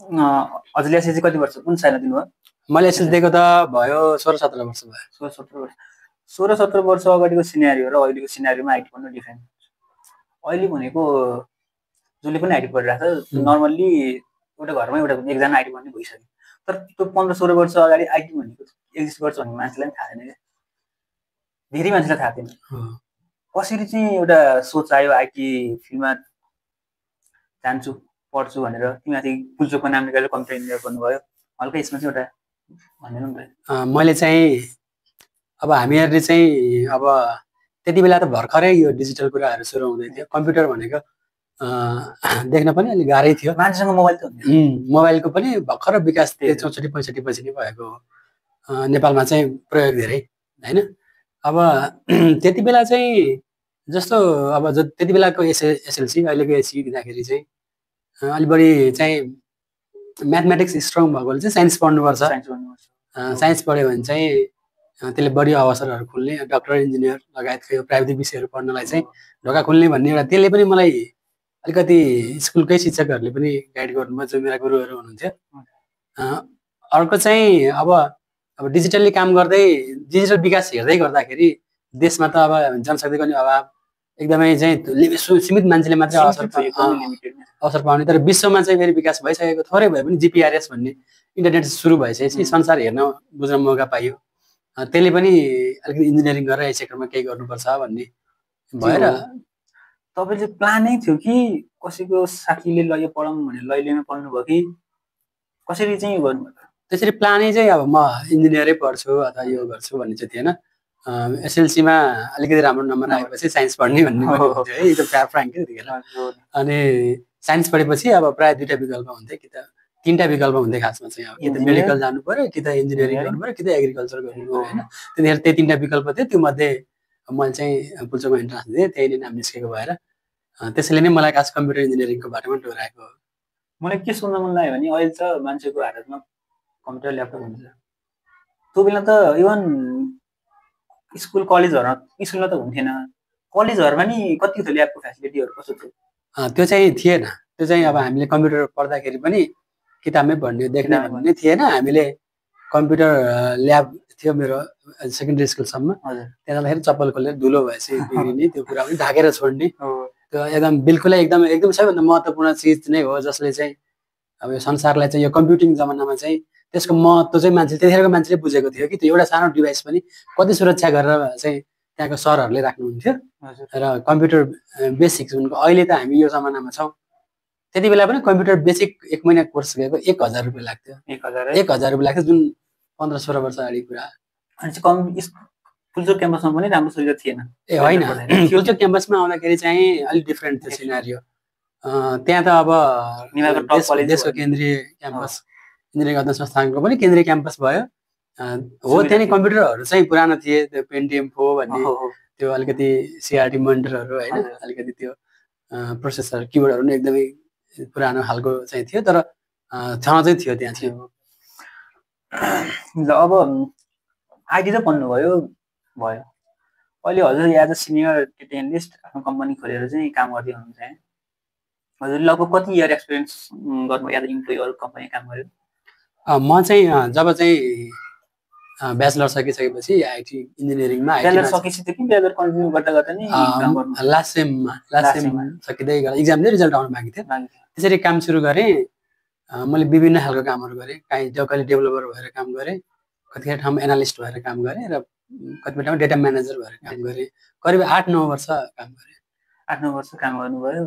हजुरले एसएलसी कति वर्ष कुन सालमा दिनुभयो? मैले एसएलसी दिएको त भयो 16-17 वर्ष भयो। 16-17 वर्ष 16-17 वर्ष अगाडिको सिनेरियो र अहिलेको सिनेरियोमा आइटी पढ्नु डिफ्रेन्ट। अहिले भनेको जसले पनि आइटी पढिरहेको छ नर्मल्ली एउटा घरमा एकजना आइटी पढ्ने भइसक्यो। तर त्यो 15-16 वर्ष अगाडि आइटी भनेको एक्जिस्ट गर्छ भन्ने मान्छेलाई थाहा छैन क्या, धेरै मान्छेलाई थाहा थिएन। कसरी चाहिँ एउटा सोच आयो आइटी फिल्डमा जान्छु पढ्छु भनेर? तिमीमाथि पुल्चोकको नामले गरेर कम्प्युटर इन्जिनियर गर्नुभयो, हल्का यसमा चाहिँ एउटा भनेर नि। मैले चाहिँ अब हामीहरूले चाहिँ अब त्यति बेला त भर्खरै यो डिजिटल कुराहरू सुरु हुँदै थियो। कम्प्युटर भनेको देख्न पनि अलिक गाह्रै थियो, मान्छेसँग मोबाइल त मोबाइलको पनि भर्खर विकास 64-65 पछि नै भएको हो नेपालमा चाहिँ प्रयोग धेरै होइन। अब त्यति बेला चाहिँ जस्तो अब त्यति बेलाको एसएलसी अहिलेको एससी दिँदाखेरि चाहिँ अलिक बढी चाहिँ म्याथमेटिक्स स्ट्रङ भएकोले चाहिँ साइन्स पढ्नुपर्छ। साइन्स पढ्यो भने चाहिँ त्यसले बढी अवसरहरू खुल्ने, डक्टर इन्जिनियर लगायतको यो प्राविधिक विषयहरू पढ्नलाई चाहिँ ढोका खुल्ने भन्ने एउटा त्यसले पनि मलाई अलिकति स्कुलकै शिक्षकहरूले पनि गाइड गर्नुभयो, जो मेरा गुरुहरू हुनुहुन्थ्यो। अर्को चाहिँ अब डिजिटल्ली काम गर्दै डिजिटल विकास हेर्दै गर्दाखेरि देशमा त अब जनशक्तिको नि अभाव, एकदमै चाहिँ सीमित मान्छेले मात्रै अवसर पाउने। तर विश्वमा चाहिँ फेरि विकास भइसकेको, थोरै भए पनि जिपिआरएस भन्ने इन्टरनेट सुरु भइसकेपछि संसार हेर्न बुझ्न मौका पाइयो। त्यसले पनि अलिकति इन्जिनियरिङ गरेर यस सेक्टरमा केही गर्नुपर्छ भन्ने भएर। तपाईँले प्लानै थियो कि कसैको साथीले ल यो पढाउँ भनेर लैलेमा पढ्नुभयो कि कसरी चाहिँ यो गर्नुभयो? त्यसरी प्लानै चाहिँ अब म इन्जिनियरै पढ्छु अथवा यो गर्छु भन्ने चाहिँ थिएन। एसएलसीमा अलिकति राम्रो नम्बर आएपछि साइन्स पढ्ने भन्ने थियो है, एकदम फ्र्याङ्क त्यतिखेर। अनि साइन्स पढेपछि अब प्रायः दुईवटा विकल्प हुन्थ्यो, कि त तीनवटा विकल्प हुन्थ्यो खासमा चाहिँ। अब कि त मेडिकल जानु पर्यो, कि त इन्जिनियरिङ गर्नु पर्यो, कि त एग्रिकल्चर गर्नु पर्यो होइन। त्यतिखेर त्यही तीनवटा विकल्प थियो। त्यो मध्ये मैले चाहिँ पुल्चोकमा इन्ट्रान्स दिएँ, त्यही नै नाम निस्केको भएर त्यसैले नै मलाई खास कम्प्युटर इन्जिनियरिङको बाटोमा डोराएको हो। मलाई के सुन्न मन लाग्यो भने अहिले त मान्छेको हातमा कम्प्युटर ल्यापटप हुन्छ। त्यो बेला त इभन स्कुल स्कुलमा त हुन्थेन, कलेजहरूमा नि कति थियो ल्याबको फेसिलिटीहरू कस्तो थियो? त्यो चाहिँ थिएन। त्यो चाहिँ अब हामीले कम्प्युटर पढ्दाखेरि पनि किताबमै पढ्ने देख्ने भन्ने थिएन। हामीले कम्प्युटर ल्याब थियो मेरो सेकेन्डरी स्कुलसम्म। त्यहाँ जाँदाखेरि चप्पल खोलेर धुलो भएपछि बिग्रिने, त्यो कुरा पनि ढाकेर छोड्ने, त्यो एकदम बिल्कुलै एकदम सबैभन्दा महत्त्वपूर्ण चिज नै हो, जसले चाहिँ अब यो संसारलाई चाहिँ यो कम्प्युटिङ जमानामा चाहिँ त्यसको महत्त्व चाहिँ त्यतिखेरको मान्छेले बुझेको थियो कि त्यो एउटा सानो डिभाइस पनि कति सुरक्षा गरेर चाहिँ त्यहाँको सरहरूले राख्नुहुन्थ्यो। र कम्प्युटर बेसिक जुन अहिले त हामी यो जमानामा छौँ, त्यति बेला पनि कम्प्युटर बेसिक 1 महिना कोर्स गएको 1000 रुपियाँ लाग्थ्यो। 1000 रुपियाँ लाग्थ्यो, जुन 15-16 वर्ष अगाडि कुरा। अनि चाहिँ पुल्चोक क्याम्पसमा पनि राम्रो सुविधा थिएन? होइन, पुल्चोक क्याम्पसमा आउँदाखेरि चाहिँ अलिक डिफ्रेन्ट थियो सिनारियो। त्यहाँ त अब देशको केन्द्रीय क्याम्पस, इन्जिनियरिङ अध्ययन संस्थानको पनि केन्द्रीय क्याम्पस भयो हो। त्यहाँ नि कम्प्युटरहरू चाहिँ पुरानो थिए, त्यो पेन्टिएम 4 भन्ने, त्यो अलिकति सिआरटी मोनिटरहरू होइन, अलिकति त्यो प्रोसेसर किबोर्डहरू पनि एकदमै पुरानो खालको चाहिँ थियो। तर छन चाहिँ थियो त्यहाँ चाहिँ। ल अब आइटी त पढ्नुभयो भयो, अहिले हजुर as a senior data analyst आफ्नो कम्पनी खोलेर चाहिँ काम गर्दै हुनुहुन्छ है। हजुर लगभग कति इयर एक्सपिरियन्स गर्नुभयो एज अ इम्प्लोइ अरू कम्पनी काम गर्यो? म चाहिँ जब चाहिँ ब्याचलर सकिसकेपछि आइटी इन्जिनियरिङमा ब्याचलर सकेपछि कि ब्याचलर कन्टिन्यू गर्दा गर्दा नि काम गर्नु? लास्ट सेममा सकिँदै गर्दा इक्जाम दिएर रिजल्ट आउनु बाँकी थियो। त्यसरी काम सुरु गरेँ। मैले विभिन्न खालको कामहरू गरेँ, कहिले डेभलपर भएर काम गरेँ, कतिखेर ठाउँमा एनालिस्ट भएर काम गरेँ, र कतिपय ठाउँमा डेटा म्यानेजर भएर काम गरेँ। करिब 8-9 वर्ष काम गरेँ। 8-9 वर्ष काम गर्नुभयो।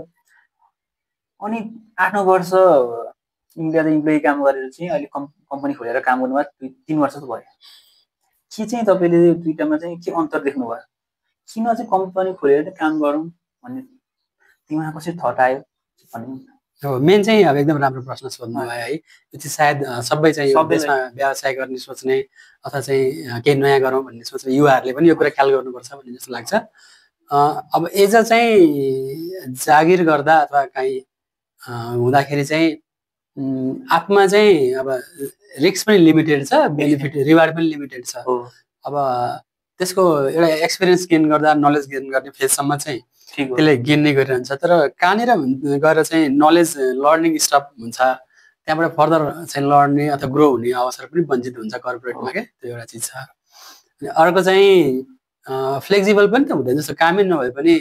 अनि 8-9 वर्ष इम्प्लोइ काम गरेर चाहिँ अहिले कम्पनी खोलेर काम गर्नुभयो, 3 वर्ष त भयो। के चाहिँ तपाईँले दुईटामा चाहिँ के अन्तर देख्नुभयो? किन चाहिँ कम्पनी खोलेर चाहिँ काम गरौँ भन्ने तिमीलाई कसरी थट आयो भन्ने? हो, मेन चाहिँ अब एकदम राम्रो प्रश्न सोध्नु भयो है। यो चाहिँ सायद सबै चाहिँ देशमा व्यवसाय गर्ने सोच्ने अथवा चाहिँ केही नयाँ गरौँ भन्ने सोच्ने युवाहरूले पनि यो कुरा ख्याल गर्नुपर्छ भन्ने जस्तो लाग्छ। अब एज अ चाहिँ जागिर गर्दा अथवा काहीँ हुँदाखेरि चाहिँ आफूमा चाहिँ अब रिस्क पनि लिमिटेड छ, बेनिफिट रिवार्ड पनि लिमिटेड छ। अब त्यसको एउटा एक्सपिरियन्स गेन गर्दा, नलेज गेन गर्ने फेजसम्म चाहिँ त्यसले गेन नै गरिरहन्छ। तर कहाँनिर गएर चाहिँ नलेज लर्निङ स्टप हुन्छ त्यहाँबाट फर्दर चाहिँ लड्ने अथवा ग्रो हुने अवसर पनि वञ्चित हुन्छ कर्पोरेटमा के, त्यो एउटा चिज छ। अनि अर्को चाहिँ फ्लेक्सिबल पनि त हुँदैन, जस्तो कामै नभए पनि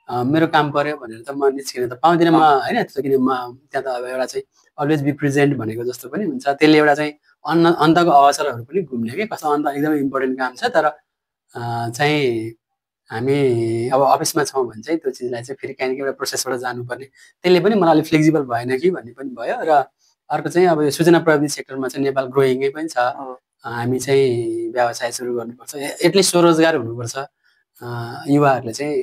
मेरो काम पर्यो भनेर त म निस्किन त पाउँदिनँ म होइन, किन म त्यहाँ त अब एउटा चाहिँ अलवेज बी प्रेजेन्ट भनेको जस्तो पनि हुन्छ। त्यसले एउटा चाहिँ अन्तको अवसरहरू पनि घुम्ने कि कस्तो अन्त एकदमै इम्पोर्टेन्ट काम छ, तर चाहिँ हामी अब अफिसमा छौँ भने चाहिँ त्यो चिजलाई चाहिँ फेरि काहीँ एउटा प्रोसेसबाट जानुपर्ने, त्यसले पनि मलाई अलिक फ्लेक्सिबल भएन कि भन्ने पनि भयो। र अर्को चाहिँ अब यो सूचना प्रविधि सेक्टरमा चाहिँ नेपाल ग्रोइङै पनि छ, हामी चाहिँ व्यवसाय सुरु गर्नुपर्छ, एटलिस्ट स्वरोजगार हुनुपर्छ, युवाहरूले चाहिँ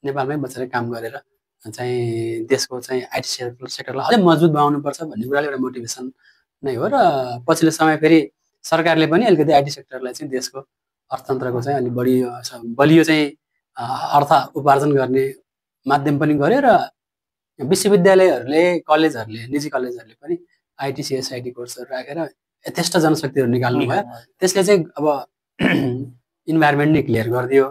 नेपालमै बसेर काम गरेर चाहिँ देशको चाहिँ आइटी सेक्टरलाई अझै मजबुत बनाउनुपर्छ भन्ने कुराले एउटा मोटिभेसन नै हो। र पछिल्लो समय फेरि सरकारले पनि अलिकति आइटी सेक्टरलाई चाहिँ देशको अर्थतन्त्रको चाहिँ अलिक बलियो चाहिँ अर्थ उपार्जन गर्ने माध्यम पनि गर्यो। र विश्वविद्यालयहरूले कलेजहरूले निजी कलेजहरूले पनि आइटी सिएसआइटी कोर्सहरू राखेर यथेष्ट जनशक्तिहरू निकाल्नु भयो। त्यसले चाहिँ अब इन्भाइरोमेन्ट नै क्लियर गरिदियो।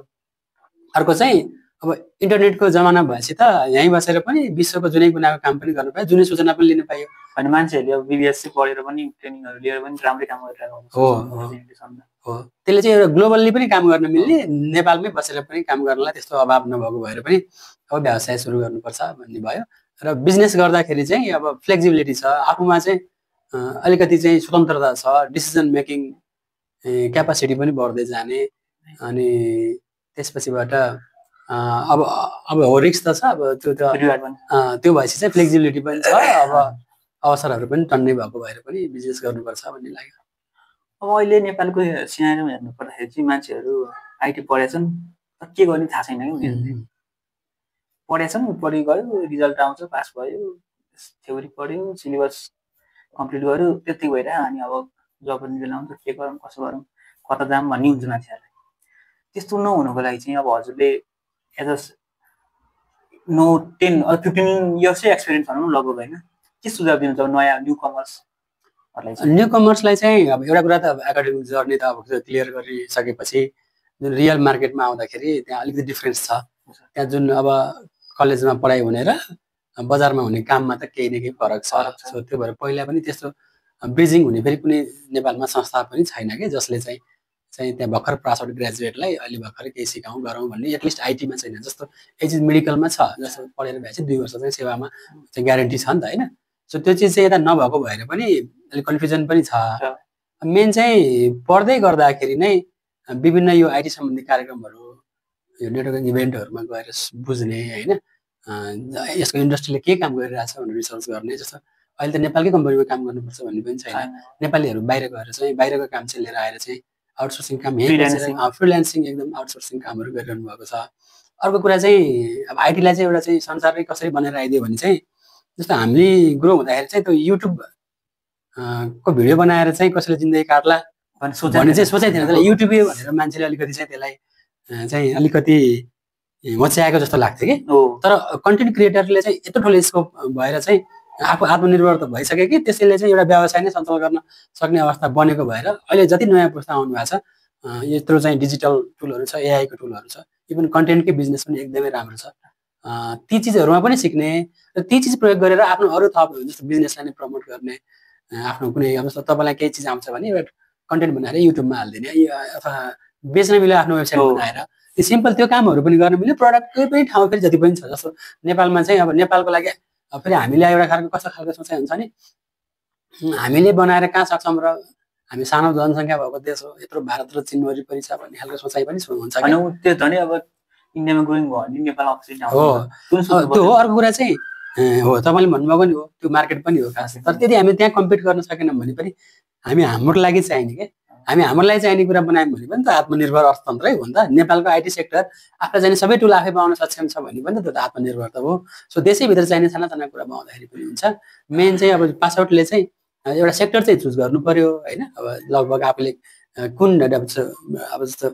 अर्को चाहिँ अब इन्टरनेटको जमाना भएपछि त यहीँ बसेर पनि विश्वको जुनै कुनाको काम पनि गर्नु पायो, जुनै सूचना पनि लिन पाइयो। अनि मान्छेहरूले अब बिबिएससी पढेर पनि ट्रेनिङहरू लिएर पनि राम्रै काम गरिरहेको हो। त्यसले चाहिँ एउटा ग्लोबल्ली पनि काम गर्न मिल्ने, नेपालमै बसेर पनि काम गर्नलाई त्यस्तो अभाव नभएको भएर पनि अब व्यवसाय सुरु गर्नुपर्छ भन्ने भयो। र बिजनेस गर्दाखेरि चाहिँ अब फ्लेक्सिबिलिटी छ, आफूमा चाहिँ अलिकति चाहिँ स्वतन्त्रता छ, डिसिजन मेकिङ क्यापासिटी पनि बढ्दै जाने। अनि त्यसपछिबाट अब हो रिस्क त छ, अब त्यो भएपछि चाहिँ फ्लेक्सिबिलिटी पनि छ, अब अवसरहरू पनि टन्नै भएको भएर पनि बिजनेस गर्नुपर्छ भन्ने लाग्यो। अब अहिले नेपालको सिनारीमा हेर्नु पर्दाखेरि चाहिँ मान्छेहरू आइटी पढेछन् तर के गर्ने थाहा छैन कि उनीहरूले पढेछन्, पढि गयो, रिजल्ट आउँछ, पास भयो, थ्योरी पढ्यो, सिलेबस कम्प्लिट गर्यो, त्यति भइरह्यो। अनि अब जब पनि बेला आउँछ के गरौँ कसो गरौँ कता जाऊँ भन्ने हुन्छ मान्छेहरूलाई। त्यस्तो नहुनुको लागि चाहिँ अब हजुरले एज अ 10-15 इयर्सै एक्सपिरियन्स भनौँ लगभग होइन, के सुझाव दिनुहुन्छ अब नयाँ न्यू कमर्सलाई चाहिँ? अब एउटा कुरा त अब एकाडेमिक जर्नी त अब क्लियर गरिसकेपछि जुन रियल मार्केटमा आउँदाखेरि त्यहाँ अलिकति डिफ्रेन्स छ। त्यहाँ जुन अब कलेजमा पढाइ हुने र बजारमा हुने काममा त केही न केही फरक छ। सो त्यो भएर पहिला पनि त्यस्तो ब्रिजिङ हुने फेरि कुनै नेपालमा संस्था पनि छैन कि जसले चाहिँ त्यहाँ भर्खर पास आउट ग्रेजुएटलाई अहिले भर्खर केही सिकाउँ गरौँ भन्ने, एटलिस्ट आइटीमा छैन। जस्तो यो चिज मेडिकलमा छ, जस्तो पढेर भएपछि 2 वर्ष चाहिँ सेवामा चाहिँ ग्यारेन्टी छ नि त होइन। सो त्यो चिज चाहिँ यता नभएको भएर पनि अलिक कन्फ्युजन पनि छ। मेन चाहिँ पढ्दै गर्दाखेरि नै विभिन्न यो आइटी सम्बन्धी कार्यक्रमहरू, यो नेटवर्किङ इभेन्टहरूमा गएर बुझ्ने होइन, यसको इन्डस्ट्रीले के काम गरिरहेछ भनेर रिसर्च गर्ने। जस्तो अहिले त नेपालकै कम्पनीमा काम गर्नुपर्छ भन्ने पनि छैन, नेपालीहरू बाहिर गएर चाहिँ बाहिरको काम चाहिँ लिएर आएर चाहिँ आउटसोर्सिङ काम, फ्रिल्यान्सिङ एकदम आउटसोर्सिङ कामहरू गरिरहनु भएको छ। अर्को कुरा चाहिँ अब आइटीलाई चाहिँ एउटा चाहिँ संसारै कसरी बनाएर आइदियो भने चाहिँ जस्तो हामीले ग्रो हुँदाखेरि चाहिँ त्यो युट्युब को भिडियो बनाएर चाहिँ कसैले जिन्दगी काट्ला भन्ने चाहिँ सोचाइ थिएन। त्यसलाई युट्युब भनेर मान्छेले अलिकति चाहिँ त्यसलाई चाहिँ अलिकति होच्याएको जस्तो लाग्थ्यो कि। तर कन्टेन्ट क्रिएटरले चाहिँ यत्रो ठुलो स्कोप भएर चाहिँ आफू आत्मनिर्भर त भइसक्यो कि त्यसैले चाहिँ एउटा व्यवसाय नै सञ्चालन गर्न सक्ने अवस्था बनेको भएर अहिले जति नयाँ पुस्ता आउनु भएको छ, यत्रो चाहिँ डिजिटल टुलहरू छ, एआईको टुलहरू छ, इभन कन्टेन्टकै बिजनेस पनि एकदमै राम्रो छ। ती चिजहरूमा पनि सिक्ने र ती चिज प्रयोग गरेर आफ्नो अरू थप जस्तो बिजनेसलाई नै प्रमोट गर्ने, आफ्नो कुनै अब जस्तो तपाईँलाई केही चिज आउँछ भने एउटा कन्टेन्ट बनाएर युट्युबमा हालिदिने अथवा बेच्न मिल्यो आफ्नो वेबसाइट बनाएर, त्यो सिम्पल त्यो कामहरू पनि गर्न मिल्यो। प्रडक्टकै पनि ठाउँ फेरि जति पनि छ, जस्तो नेपालमा चाहिँ अब नेपालको लागि फेरि हामीले एउटा कस्तो खालको सोचाइ हुन्छ नि, हामीले बनाएर कहाँ सक्छौँ र हामी सानो जनसङ्ख्या भएको देश हो, यत्रो भारत र चीन वरिपरि छ भन्ने खालको सोचाइ पनि हुन्छ। त्यो झन् अब इन्डियामा ग्रोइङ भयो भने नेपाल अपोजिट हो। त्यो हो। अर्को कुरा चाहिँ हो तपाईँले भन्नुभएको नि हो, त्यो मार्केट पनि हो खास। तर त्यति हामी त्यहाँ कम्पिट गर्न सकेनौँ भने पनि हामी हाम्रो लागि चाहिने क्या, हामी हाम्रो लागि चाहिने कुरा बनायौँ भने पनि त आत्मनिर्भर अर्थतन्त्रै हो नि त। नेपालको आइटी सेक्टर आफूलाई चाहिने सबै टुल आफै पाउन सक्षम छ भने पनि त त्यो त आत्मनिर्भरता हो। सो देशैभित्र चाहिने साना साना कुरा पाउँदाखेरि पनि हुन्छ। मेन चाहिँ अब पासआउटले चाहिँ एउटा सेक्टर चाहिँ चुज गर्नु पर्यो होइन। अब लगभग आफूले कुन अब जस्तो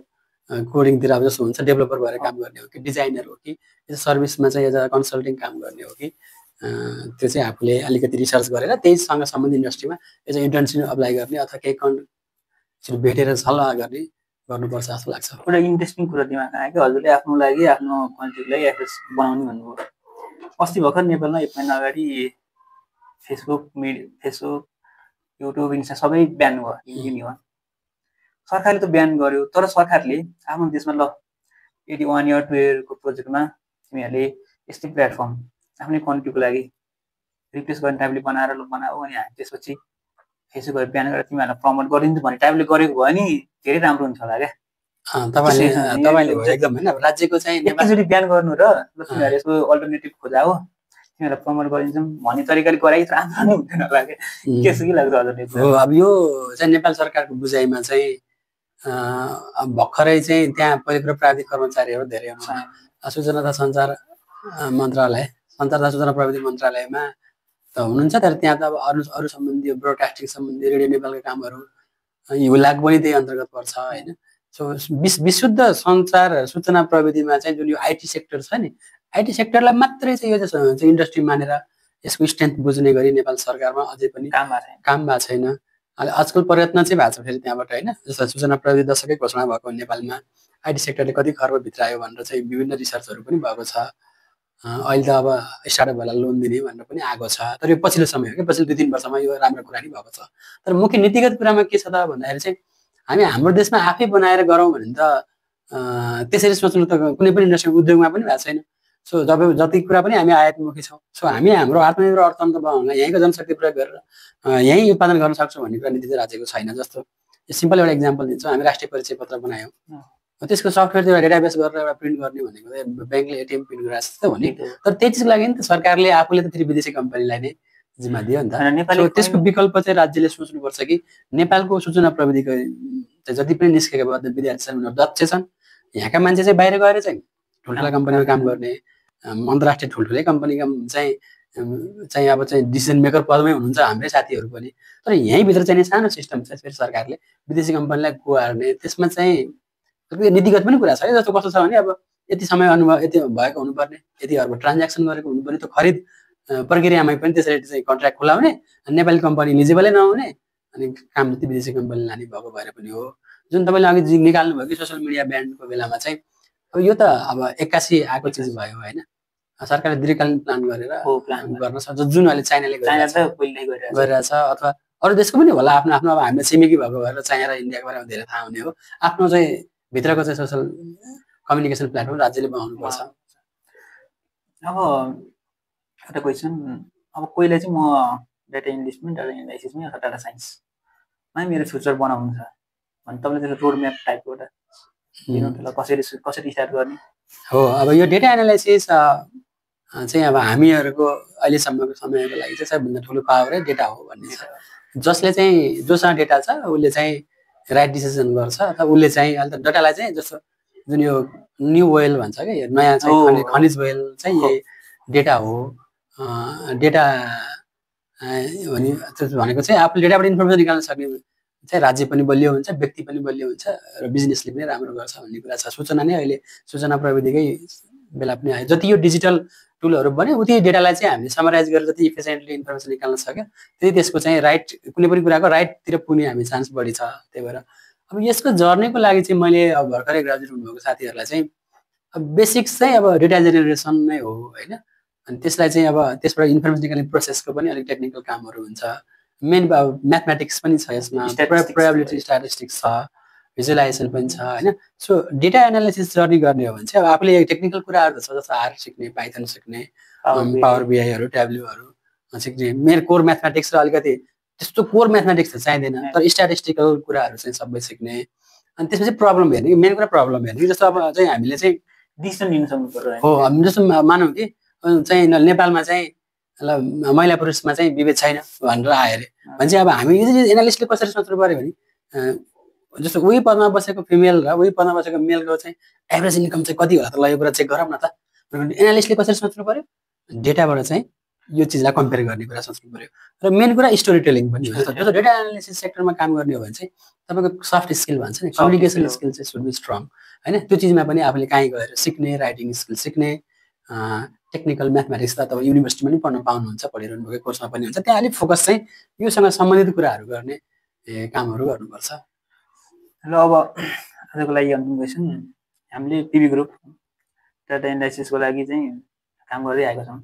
कोडिङतिर अब जस्तो हुन्छ डेभलपर भएर काम गर्ने हो कि डिजाइनर हो कि सर्भिसमा चाहिँ एज अ कन्सल्टिङ काम गर्ने हो कि, त्यो चाहिँ आफूले अलिकति रिसर्च गरेर त्यहीसँग सम्बन्धित इन्डस्ट्रीमा एज अ इन्टर्नसिप अप्लाई गर्ने अथवा केही भेटेर सल्लाह गर्ने गर्नुपर्छ जस्तो लाग्छ। एउटा इन्ट्रेस्टिङ कुरा दिमाग आयो कि हजुरले आफ्नो लागि आफ्नो कन्ट्रीलाई एड्रेस बनाउने भन्नुभयो। अस्ति भर्खर नेपालमा 1 महिना अगाडि फेसबुक युट्युब इन्स्टा सबै ब्यान भयो हिन्दी नि हो सरकारले त ब्यान गर्यो तर सरकारले आफ्नो देशमा ल यदि 1 इयर 2 इयरको प्रोजेक्टमा तिमीहरूले यस्तै प्लेटफर्म आफ्नै कन्ट्रीको लागि रिप्लेस गर्ने टाइपले बनाएर ल बनाऊ अनि हामी त्यसपछि फेसबुक गरेर ब्यान गरेर तिमीहरूलाई प्रमोट गरिदिन्छु भन्ने टाइपले गरेको भयो नि धेरै राम्रो हुन्छ होला क्या तपाईँले एकदम होइन राज्यको चाहिँ एकैचोटि ब्यान गर्नु र ल तिमीहरू यसको अल्टरनेटिभ खोजा हो तिमीहरूलाई प्रमोट गरिदिन्छौँ भन्ने तरिकाले गराइ राम्रो हुँदैन होला क्या के लाग्छ हजुरले हो अब यो चाहिँ नेपाल सरकारको बुझाइमा चाहिँ भर्खरै चाहिँ त्यहाँ पहिलो कुरो प्राविधिक कर्मचारीहरू धेरै हुनुहुन्छ सूचना तथा सञ्चार मन्त्रालय सञ्चार तथा सूचना प्रविधि मन्त्रालयमा त हुनुहुन्छ तर त्यहाँ त अब अरू सम्बन्धी ब्रोडकास्टिङ सम्बन्धी रेडियो नेपालका कामहरू हुलाक पनि त्यही अन्तर्गत पर्छ होइन सो विशुद्ध सञ्चार सूचना प्रविधिमा चाहिँ जुन यो आइटी सेक्टर छ नि आइटी सेक्टरलाई मात्रै चाहिँ यो चाहिँ इन्डस्ट्री मानेर यसको स्ट्रेन्थ बुझ्ने गरी नेपाल सरकारमा अझै पनि काम भएको छैन आजकल प्रयत्न चाहिँ भएको छ फेरि त्यहाँबाट होइन जस्तो सूचना प्रविधि दशकै घोषणा भएको नेपालमा आइटी सेक्टरले कति खर्ब भित्रायो भनेर चाहिँ विभिन्न रिसर्चहरू पनि भएको छ अहिले त अब स्टार्टअपहरूलाई लोन दिने भनेर पनि आएको छ तर यो पछिल्लो समय हो कि पछिल्लो 2-3 वर्षमा यो राम्रो कुरा नि भएको छ तर मुख्य नीतिगत कुरामा के छ त भन्दाखेरि चाहिँ हामी हाम्रो देशमा आफै बनाएर गरौँ भने त त्यसरी सोच्नु त कुनै पनि इन्डस्ट्री उद्योगमा पनि भएको छैन सो जति कुरा पनि हामी आयातमुखी छौँ सो हामी हाम्रो आत्मनिर्भर अर्थतन्त्र बनाउनलाई यहीँको जनशक्ति प्रयोग गरेर यहीँ उत्पादन गर्न सक्छौँ भन्ने कुरा नीति चाहिँ राज्यको छैन जस्तो सिम्पल एउटा इक्जाम्पल दिन्छौँ हामी राष्ट्रिय परिचय पत्र बनायौँ त्यसको सफ्टवेयर चाहिँ एउटा डेटाबेस गरेर एउटा प्रिन्ट गर्ने भनेको ब्याङ्कले एटिएम प्रिन्ट गरेर जस्तो भने तर त्यही चिजको लागि नि त सरकारले आफूले त फेरि विदेशी कम्पनीलाई नै जिम्मा दियो नि त त्यसको विकल्प चाहिँ राज्यले सोच्नुपर्छ कि नेपालको सूचना प्रविधिको जति पनि निस्केका विद्यार्थी छन् उनीहरू दक्ष छन् यहाँका मान्छे चाहिँ बाहिर गएर चाहिँ ठुल्ठुला कम्पनीमा काम गर्ने अन्तर्राष्ट्रिय ठुल्ठुलै कम्पनीका चाहिँ अब चाहिँ डिसिजन मेकर पदमै हुनुहुन्छ हाम्रै साथीहरू पनि तर यहीँभित्र चाहिँ सानो सिस्टम छ फेरि सरकारले विदेशी कम्पनीलाई गुहार्ने त्यसमा चाहिँ नीतिगत पनि कुरा छ है जस्तो कस्तो छ भने अब यति समय अनुभव यति भएको हुनुपर्ने यति अर्ब ट्रान्ज्याक्सन गरेको हुनुपर्ने त्यो खरिद प्रक्रियामा पनि त्यसरी चाहिँ कन्ट्र्याक्ट खुलाउने नेपाली कम्पनी इलिजिबलै नहुने अनि काम जति विदेशी कम्पनी लाने भएको भएर पनि हो जुन तपाईँले अघि निकाल्नु भयो कि सोसियल मिडिया ब्यान्डको बेलामा चाहिँ अब यो त अब 81 आएको चिज भयो होइन सरकारले दीर्घकालीन प्लान गरेर गर्न सक्छ जुन अहिले चाइनाले गरिरहेछ अथवा अरू देशको पनि होला आफ्नो आफ्नो अब हामीले छिमेकी भएको भएर चाइना र इन्डियाको बारेमा धेरै थाहा हुने हो आफ्नो चाहिँ भित्रको चाहिँ सोसल कम्युनिकेसन प्लेटफर्म राज्यले बनाउनुपर्छ अब एउटा क्वेसन अब कोहीलाई चाहिँ म डाटा इन्भेस्टमेन्ट डाटा एनालाइसिसमै अथवा डाटा साइन्समा मेरो फ्युचर बनाउनु छ भने तपाईँले त्यसको रोड म्याप टाइपको एउटा दिनु कसरी स्टार्ट गर्ने हो अब यो डेटा एनालाइसिस चाहिँ अब हामीहरूको अहिलेसम्मको समयको लागि चाहिँ सबभन्दा ठुलो पावरै डेटा हो भन्ने छ जसले चाहिँ जोसँग डेटा छ उसले चाहिँ राइट डिसिजन गर्छ अथवा उसले चाहिँ अहिले त डाटालाई चाहिँ जस्तो जुन यो न्यू वेल भन्छ कि नयाँ चाहिँ खनिज वेल चाहिँ यही डेटा हो डेटा भनेको चाहिँ आफूले डेटाबाट इन्फर्मेसन निकाल्न सक्ने चाहिँ राज्य पनि बलियो हुन्छ व्यक्ति पनि बलियो हुन्छ र बिजनेसले पनि राम्रो गर्छ भन्ने कुरा छ सूचना नै अहिले सूचना प्रविधिकै बेला पनि आयो जति यो डिजिटल टुलहरू बन्यो उति डेटालाई चाहिँ हामीले समराइज गरेर जति इफिसियन्टली इन्फर्मेसन निकाल्न सक्यो त्यही त्यसको चाहिँ राइट कुनै पनि कुराको राइटतिर पुग्ने हामी चान्स बढी छ त्यही भएर अब यसको जर्नीको लागि चाहिँ मैले अब भर्खरै ग्रेजुएट हुनुभएको साथीहरूलाई चाहिँ अब बेसिक्स चाहिँ अब डेटा जेनेरेसन नै हो होइन अनि त्यसलाई चाहिँ अब त्यसबाट इन्फर्मेसन निकाल्ने प्रोसेसको पनि अलिक टेक्निकल कामहरू हुन्छ मेन अब म्याथमेटिक्स पनि छ यसमा प्रोबेबिलिटी स्ट्याटिस्टिक्स छ भिजुअलाइजेसन पनि छ होइन सो डेटा एनालाइसिस जर्नी गर्ने हो भने चाहिँ अब आफूले टेक्निकल कुराहरू त छ जस्तो आर सिक्ने पाइथन सिक्ने पावर बिआईहरू ट्याब्लुहरू सिक्ने मेरो कोर म्याथमेटिक्स र अलिकति त्यस्तो कोर म्याथमेटिक्स त चाहिँदैन तर स्ट्याटिस्टिकल कुराहरू चाहिँ सबै सिक्ने अनि त्यसपछि प्रब्लम हेर्ने मेन कुरा प्रब्लम हेर्ने जस्तो अब चाहिँ हामीले चाहिँ डिसिसन लिन सक्नु पर्यो हो हामी जस्तो मानौँ कि चाहिँ नेपालमा चाहिँ ल महिला पुरुषमा चाहिँ विभेद छैन भनेर आयो अरे भने चाहिँ अब हामी एनालिस्टले कसरी सोच्नु पऱ्यो भने जस्तो उही पदमा बसेको फिमेल र उही पदमा बसेको मेलको चाहिँ एभरेज इन्कम चाहिँ कति होला त ल यो कुरा चेक गरौँ न त एनालिस्टले कसरी सोच्नु पऱ्यो डेटाबाट चाहिँ यो चिजलाई कम्पेयर गर्ने कुरा सोच्नु पऱ्यो र मेन कुरा स्टोरी टेलिङ पनि हो जस्तो डेटा एनालिसिस सेक्टरमा काम गर्ने हो भने चाहिँ तपाईँको सफ्ट स्किल भन्छ नि कम्युनिकेसन स्किल चाहिँ सुड बी स्ट्रङ होइन त्यो चिजमा पनि आफूले कहीँ गएर सिक्ने राइटिङ स्किल सिक्ने टेक्निकल म्याथमेटिक्स त तपाईँ युनिभर्सिटीमा पनि पढ्न पाउनुहुन्छ पढिरहनु भएको कोर्समा पनि हुन्छ त्यहाँ अलिक फोकस चाहिँ योसँग सम्बन्धित कुराहरू गर्ने कामहरू गर्नुपर्छ र अब आजको लागि अन्तिम क्वेसन हामीले पिबी ग्रुप डाटा एनालाइसिसको लागि चाहिँ काम गर्दै आएका छौँ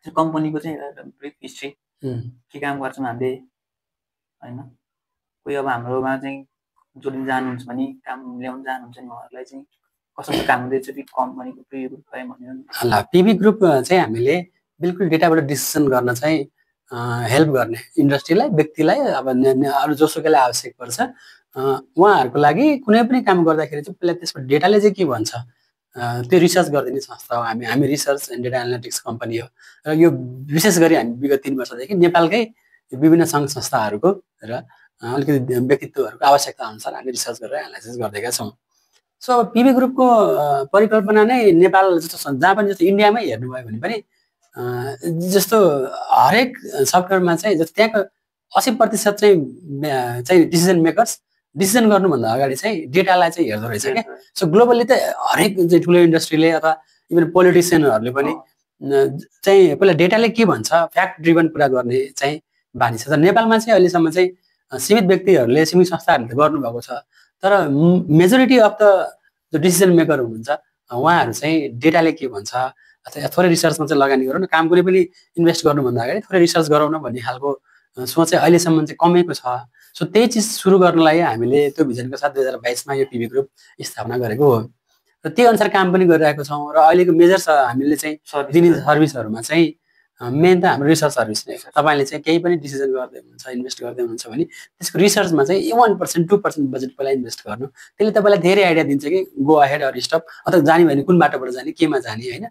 कम्पनीको चाहिँ ब्रिफ हिस्ट्री के काम गर्छौँ हामीले होइन। कोही अब हाम्रोमा चाहिँ जोडिन जानुहुन्छ भने काम ल्याउन जानुहुन्छ नि उहाँहरूलाई चाहिँ कस्तो काम हुँदैछ कि कम्पनीको पिभी ग्रुप भयो भन्यो नि। ल पिभी ग्रुप चाहिँ हामीले बिल्कुल डेटाबाट डिसिसन गर्न चाहिँ हेल्प गर्ने इन्डस्ट्रीलाई व्यक्तिलाई अब अरू जोसुकैलाई आवश्यक पर्छ उहाँहरूको लागि कुनै पनि काम गर्दाखेरि चाहिँ पहिला त्यसको डेटाले चाहिँ के भन्छ त्यो रिसर्च गरिदिने संस्था हो। हामी research and data analytics company हो र यो विशेष गरी हामी विगत 3 वर्षदेखि नेपालकै विभिन्न सङ्घ संस्थाहरूको र अलिकति व्यक्तित्वहरूको आवश्यकता अनुसार हामी रिसर्च गरेर एनालाइसिस गर्दैका छौँ। सो पिभी ग्रुपको परिकल्पना नै नेपाल जस्तो जहाँ पनि जस्तो इन्डियामै हेर्नुभयो भने पनि जस्तो हरेक सफ्टवेयरमा चाहिँ जस्तो त्यहाँको 80% चाहिँ डिसिजन मेकर्स डिसिजन गर्नुभन्दा अगाडि चाहिँ डेटालाई चाहिँ हेर्दो रहेछ क्या। सो ग्लोबली त हरेक चाहिँ ठुलो इन्डस्ट्रीले अथवा इभन पोलिटिसियनहरूले पनि चाहिँ पहिला डेटाले के भन्छ फ्याक्ट ड्रिभन कुरा गर्ने चाहिँ बानी छ। तर नेपालमा चाहिँ अहिलेसम्म चाहिँ सीमित व्यक्तिहरूले सीमित संस्थाहरूले त गर्नुभएको छ तर मेजोरिटी अफ द जो डिसिजन मेकर हुनुहुन्छ उहाँहरू चाहिँ डेटाले के भन्छ अथवा थोरै रिसर्चमा चाहिँ लगानी गरौँ न काम कुनै पनि इन्भेस्ट गर्नुभन्दा अगाडि थोरै रिसर्च गरौँ न भन्ने खालको सोच चाहिँ अहिलेसम्म चाहिँ कमेको छ। सो त्यही चिज सुरु गर्नलाई हामीले त्यो भिजनको साथ 2022मा यो पिभी ग्रुप स्थापना गरेको हो र त्यही अनुसार काम पनि गरिरहेको छौँ। र अहिलेको मेजर हामीले चाहिँ दिने सर्भिसहरूमा चाहिँ मेन त हाम्रो रिसर्च सर्भिस नै हो। तपाईँले चाहिँ केही पनि डिसिजन गर्दै हुनुहुन्छ इन्भेस्ट गर्दै हुनुहुन्छ भने त्यसको रिसर्चमा चाहिँ 1% 2% बजेट पहिला इन्भेस्ट गर्नु त्यसले तपाईँलाई धेरै आइडिया दिन्छ कि गो अहेड अर स्टप अथवा जाने भने कुन बाटोबाट जाने केमा जाने होइन।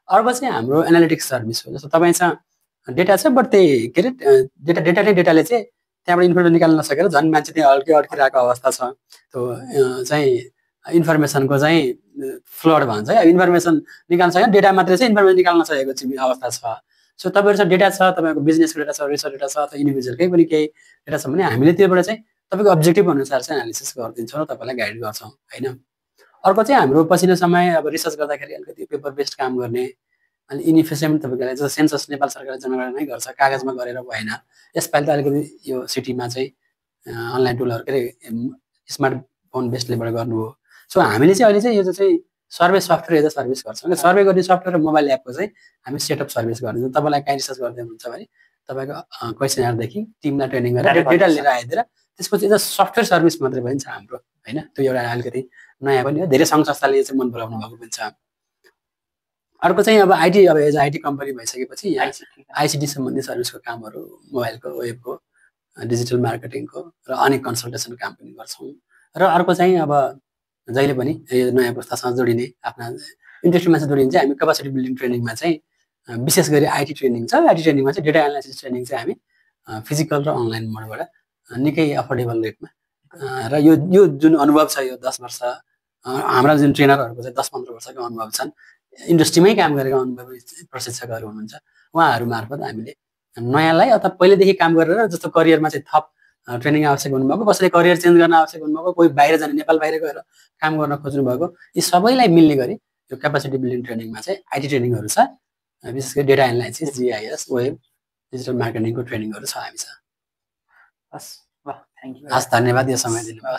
अर्को चाहिँ हाम्रो एनालिटिक्स सर्भिस हो। जस्तो तपाईँसँग डेटा छ बट त्यही के अरे डेटाले चाहिँ त्यहाँबाट इन्फर्मेसन निकाल्न नसकेर झन् मान्छे त्यहाँ अड्किरहेको अवस्था छ। त्यो चाहिँ इन्फर्मेसनको चाहिँ फ्लड भन्छ है। इन्फर्मेसन निकाल्न सकेन डेटा मात्रै चाहिँ इन्फर्मेसन निकाल्न सकेको चाहिँ अवस्था छ। सो तपाईँहरूसँग डेटा छ तपाईँको बिजनेसको डेटा छ रिसर्च डेटा छ अथवा इन्डिभिजुअलकै पनि केही डेटा छ भने हामीले त्योबाट चाहिँ तपाईँको अब्जेक्टिभ अनुसार चाहिँ एनालिसिस गरिदिन्छौँ र तपाईँलाई गाइड गर्छौँ होइन। अर्को चाहिँ हाम्रो पछिल्लो समय अब रिसर्च गर्दाखेरि अलिकति पेपर बेस्ड काम गर्ने अनि इनइफिसियन्ट तपाईँलाई जस्तो सेन्सस नेपाल सरकारले जनगणनै गर्छ कागजमा गरेर भएन। यसपालि त अलिकति यो सिटीमा चाहिँ अनलाइन टुलहरू के अरे स्मार्टफोन बेस्डलेबाट गर्नु हो। सो हामीले चाहिँ अहिले चाहिँ यो चाहिँ survey software as a service गर्छौँ। सर्वे गर्ने सफ्टवेयर र मोबाइल एपको चाहिँ हामी सेटअप सर्भिस गर्छौँ। तपाईँलाई काहीँ रिसर्च गर्दै हुनुहुन्छ भने तपाईँको क्वेसनहरूदेखि टिमलाई ट्रेनिङ गरेर डेटा लिएर आइदिएर त्यसपछि एज अ सफ्टवेयर सर्भिस मात्रै पनि छ हाम्रो होइन। त्यो एउटा अलिकति नयाँ पनि हो। धेरै सङ्घ संस्थाले यो चाहिँ मन पराउनु भएको पनि छ। अर्को चाहिँ अब आइटी अब एज आइटी कम्पनी भइसकेपछि यहाँ आइसिटी सम्बन्धी सर्भिसको कामहरू मोबाइलको वेबको डिजिटल मार्केटिङको र अनेक कन्सल्टेसन काम पनि गर्छौँ। र अर्को चाहिँ अब जहिले पनि यो नयाँ पुस्तासँग जोडिने आफ्ना इन्डस्ट्रीमा चाहिँ जोडिने चाहिँ हामी क्यापासिटी बिल्डिङ ट्रेनिङमा चाहिँ विशेष गरी आइटी ट्रेनिङ छ। आइटी ट्रेनिङमा चाहिँ डेटा एनालाइसिस ट्रेनिङ चाहिँ हामी फिजिकल र अनलाइन मोडबाट निकै अफोर्डेबल रेटमा र यो जुन अनुभव छ यो 10 वर्ष हाम्रा जुन ट्रेनरहरूको चाहिँ 10-15 वर्षको अनुभव छन् इन्डस्ट्रीमै काम गरेका अनुभवी प्रशिक्षकहरू हुनुहुन्छ उहाँहरू मार्फत हामीले नयाँलाई अथवा पहिलेदेखि काम गरेर जस्तो करियरमा चाहिँ थप ट्रेनिङ आवश्यक हुनुभएको कसैले करियर चेन्ज गर्न आवश्यक हुनुभएको कोही बाहिर जाने नेपाल बाहिर गएर काम गर्न खोज्नु भएको यी सबैलाई मिल्ने गरी यो क्यापासिटी बिल्डिङ ट्रेनिङमा चाहिँ आइटी ट्रेनिङहरू छ। विशेष गरी data analysis GIS web digital मार्केटिङको ट्रेनिङहरू छ हामीसँग। हस् ल थ्याङ्क यू। हस् धन्यवाद यो समय दिनुभयो।